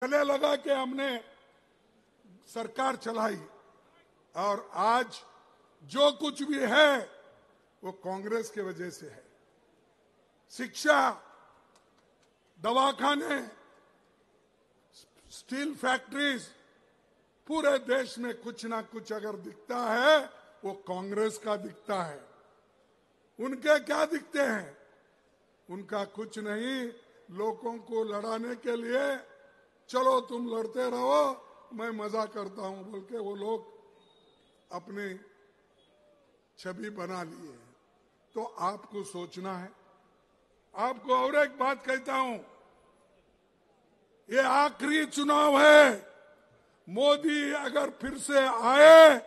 गले लगा के हमने सरकार चलाई और आज जो कुछ भी है वो कांग्रेस की वजह से है। शिक्षा, दवाखाने, स्टील फैक्ट्रीज, पूरे देश में कुछ ना कुछ अगर दिखता है वो कांग्रेस का दिखता है। उनके क्या दिखते हैं? उनका कुछ नहीं, लोगों को लड़ाने के लिए चलो तुम लड़ते रहो, मैं मजा करता हूं बोल के वो लोग अपनी छवि बना लिए। तो आपको सोचना है। आपको और एक बात कहता हूं, ये आखिरी चुनाव है। मोदी अगर फिर से आए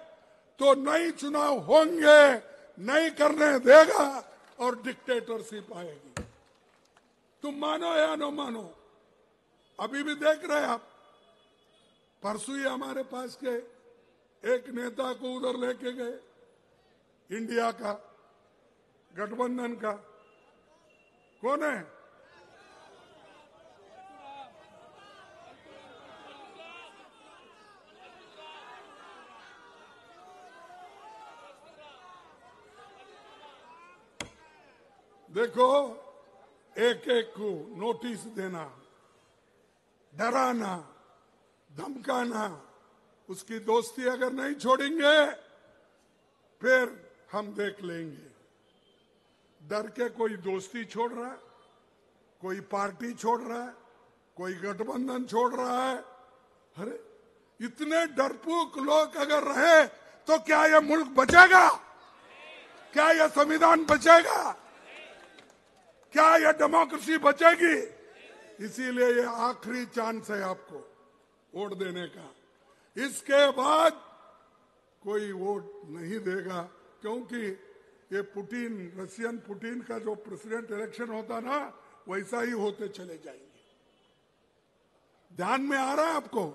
तो नए चुनाव होंगे, नहीं करने देगा और डिक्टेटरशिप आएगी। तुम मानो या न मानो, अभी भी देख रहे आप, परसों ही हमारे पास के एक नेता को उधर लेके गए, इंडिया का गठबंधन का। कौन है? देखो, एक एक को नोटिस देना, डराना, धमकाना, उसकी दोस्ती अगर नहीं छोड़ेंगे फिर हम देख लेंगे। डर के कोई दोस्ती छोड़ रहा है, कोई पार्टी छोड़ रहा है, कोई गठबंधन छोड़ रहा है। अरे इतने डरपोक लोग अगर रहे तो क्या यह मुल्क बचेगा? क्या यह संविधान बचेगा? क्या यह डेमोक्रेसी बचेगी? इसीलिए ये आखिरी चांस है आपको वोट देने का। इसके बाद कोई वोट नहीं देगा, क्योंकि ये पुतिन, रशियन पुतिन का जो प्रेसिडेंट इलेक्शन होता ना, वैसा ही होते चले जाएंगे। ध्यान में आ रहा है आपको?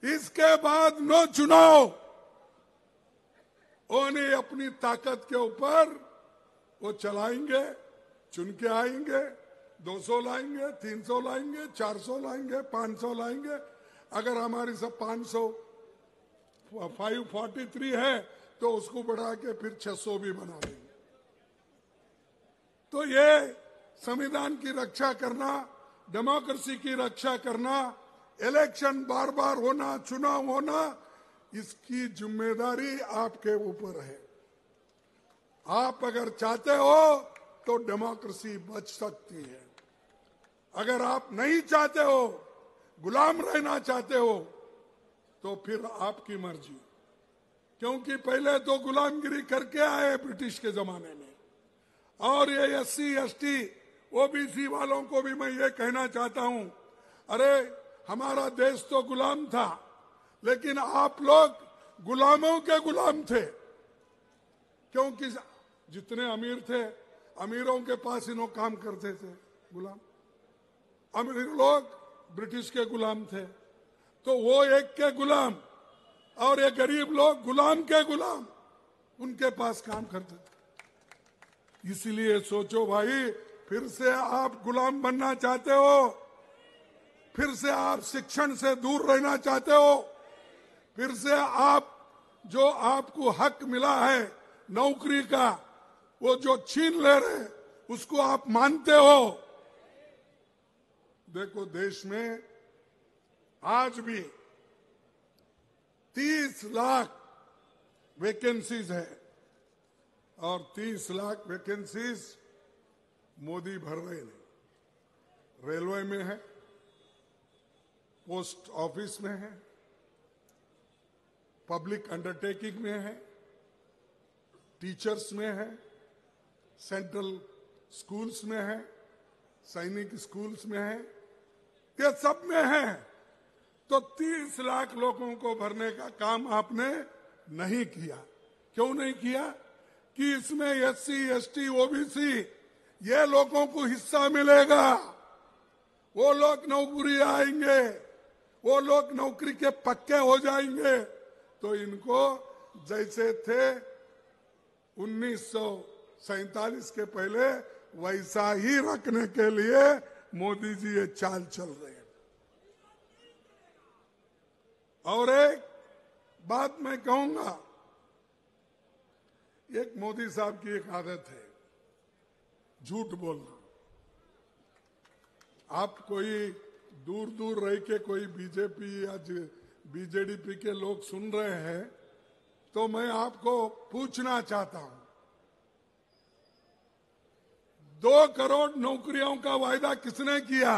इसके बाद नो चुनाव, उन्हें अपनी ताकत के ऊपर वो चलाएंगे, चुन के आएंगे, 200 लाएंगे, 300 लाएंगे, 400 लाएंगे, 500 लाएंगे। अगर हमारी सब 543 है तो उसको बढ़ा के फिर 600 भी बना देंगे। तो ये संविधान की रक्षा करना, डेमोक्रेसी की रक्षा करना, इलेक्शन बार बार होना, चुनाव होना, इसकी जिम्मेदारी आपके ऊपर है। आप अगर चाहते हो तो डेमोक्रेसी बच सकती है। अगर आप नहीं चाहते हो, गुलाम रहना चाहते हो, तो फिर आपकी मर्जी। क्योंकि पहले तो गुलामगिरी करके आए ब्रिटिश के जमाने में। और ये SC ST OBC वालों को भी मैं ये कहना चाहता हूं, अरे हमारा देश तो गुलाम था, लेकिन आप लोग गुलामों के गुलाम थे। क्योंकि जितने अमीर थे, अमीरों के पास इन्हों काम करते थे गुलाम। अमीर लोग ब्रिटिश के गुलाम थे, तो वो एक के गुलाम, और ये गरीब लोग गुलाम के गुलाम, उनके पास काम करते थे। इसलिए सोचो भाई, फिर से आप गुलाम बनना चाहते हो? फिर से आप शिक्षण से दूर रहना चाहते हो? फिर से आप जो आपको हक मिला है नौकरी का, वो जो छीन ले रहे उसको आप मानते हो? देखो, देश में आज भी 30 लाख वैकेंसीज है, और 30 लाख वैकेंसीज मोदी भर रहे नहीं। रेलवे में है, पोस्ट ऑफिस में है, पब्लिक अंडरटेकिंग में है, टीचर्स में है, सेंट्रल स्कूल्स में है, सैनिक स्कूल्स में है, ये सब में है। तो 30 लाख लोगों को भरने का काम आपने नहीं किया। क्यों नहीं किया? कि इसमें SC ST OBC ये लोगों को हिस्सा मिलेगा, वो लोग नौकरी आएंगे, वो लोग नौकरी के पक्के हो जाएंगे। तो इनको जैसे थे 1947 के पहले, वैसा ही रखने के लिए मोदी जी ये चाल चल रहे हैं। और एक बात मैं कहूंगा, एक मोदी साहब की एक आदत है झूठ बोलना। आप कोई दूर दूर रह के कोई बीजेपी या बीजेडीपी के लोग सुन रहे हैं तो मैं आपको पूछना चाहता हूं, 2 करोड़ नौकरियों का वायदा किसने किया?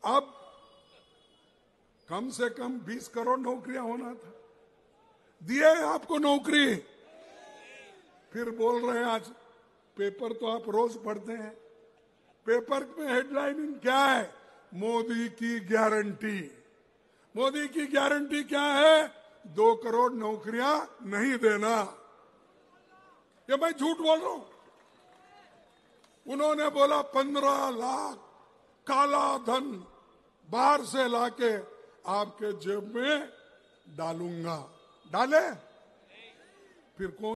अब कम से कम 20 करोड़ नौकरियां होना था, दिए आपको नौकरी। फिर बोल रहे हैं, आज पेपर तो आप रोज पढ़ते हैं, पेपर में हेडलाइन क्या है? मोदी की गारंटी। मोदी की गारंटी क्या है? 2 करोड़ नौकरियां नहीं देना। ये मैं झूठ बोल रहा हूं? उन्होंने बोला 15 लाख काला धन बाहर से लाके आपके जेब में डालूंगा। डाले? फिर कौन